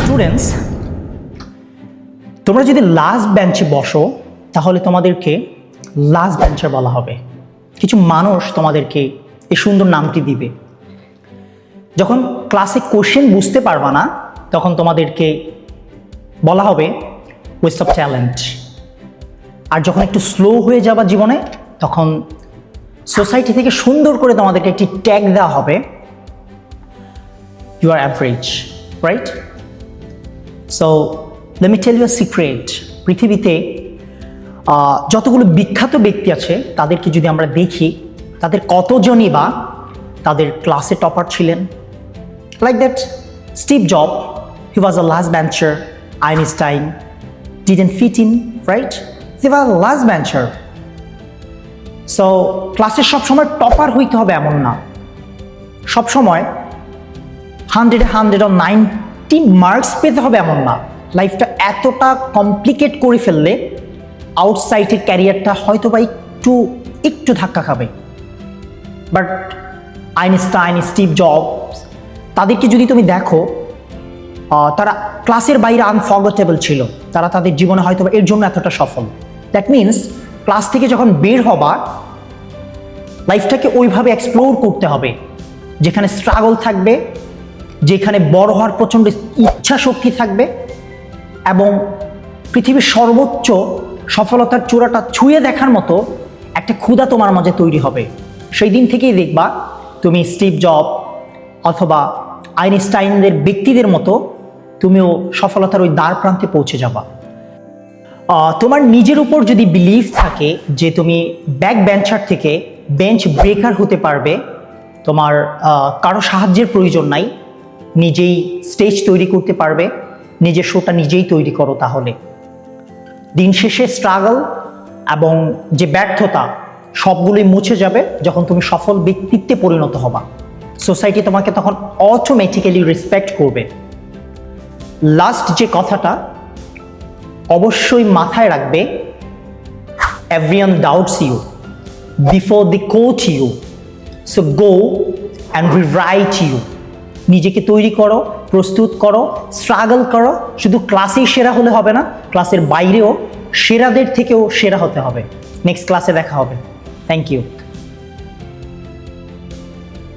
Students, তোমরা যদি last বেঞ্চে বসো তাহলে তোমাদেরকে লাস্ট বেঞ্চার বলা হবে। কিছু মানুষ তোমাদেরকে এই সুন্দর নামটি দিবে। যখন ক্লাসে কোশ্চেন বুঝতে পারবা না তখন তোমাদেরকে বলা হবে ওয়েস্ট অফ ট্যালেন্ট। আর যখন একটু স্লো হয়ে যাবা জীবনে তখন সোসাইটি থেকে সুন্দর করে তোমাদেরকে একটি ট্যাগ দেওয়া হবে, you are average, right? So let me tell you a secret. পৃথিবীতে যতগুলো বিখ্যাত ব্যক্তি আছে তাদেরকে যদি আমরা দেখি, তাদের কতজনই বা তাদের ক্লাসে টপার ছিলেন। Like that Steve Job, he was a last bencher. Einstein didn't fit in, right? He was a last bencher. So ক্লাসের সবসময় টপার হইতে হবে এমন না, সবসময় 100 or 90 মার্কস পেতে হবে এমন না। লাইফটা এতটা কমপ্লিকেট করে ফেললে আউটসাইডের ক্যারিয়ারটা হয়তো বা একটু ধাক্কা খাবে। বাট আইনস্টাইন, স্টিভ জবস, তাদেরকে যদি তুমি দেখো, তারা ক্লাসের বাইরে আনফরগেটেবল ছিল। তারা তাদের জীবনে হয়তো এর জন্য এতটা সফল। দ্যাট মিনস ক্লাস থেকে যখন বের হবা লাইফটাকে ওইভাবে এক্সপ্লোর করতে হবে যেখানে স্ট্রাগল থাকবে, যেখানে বড় হওয়ার প্রচণ্ড ইচ্ছা শক্তি থাকবে এবং পৃথিবীর সর্বোচ্চ সফলতার চূড়াটা ছুঁয়ে দেখার মতো একটা ক্ষুধা তোমার মাঝে তৈরি হবে। সেই দিন থেকেই দেখবা তুমি স্টিভ জব অথবা আইনস্টাইনদের ব্যক্তিদের মতো তুমিও সফলতার ওই দ্বার প্রান্তে পৌঁছে যাবা। তোমার নিজের উপর যদি বিলিভ থাকে যে তুমি ব্যাক বেঞ্চার থেকে বেঞ্চ ব্রেকার হতে পারবে, তোমার কারো সাহায্যের প্রয়োজন নাই, নিজেই স্টেজ তৈরি করতে পারবে, নিজের শোটা নিজেই তৈরি করো, তাহলে দিন শেষে স্ট্রাগল এবং যে ব্যর্থতা সবগুলোই মুছে যাবে যখন তুমি সফল ব্যক্তিত্বে পরিণত হবা। সোসাইটি তোমাকে তখন অটোমেটিক্যালি রেসপেক্ট করবে। লাস্ট যে কথাটা অবশ্যই মাথায় রাখবে, everyone doubts you before the coach you, so go and rewrite you. নিজেকে তৈরি করো, প্রস্তুত করো, স্ট্রাগল করো। শুধু ক্লাসেই সেরা হলে হবে না, ক্লাসের বাইরেও সেরাদের থেকেও সেরা হতে হবে। নেক্সট ক্লাসে দেখা হবে। Thank you.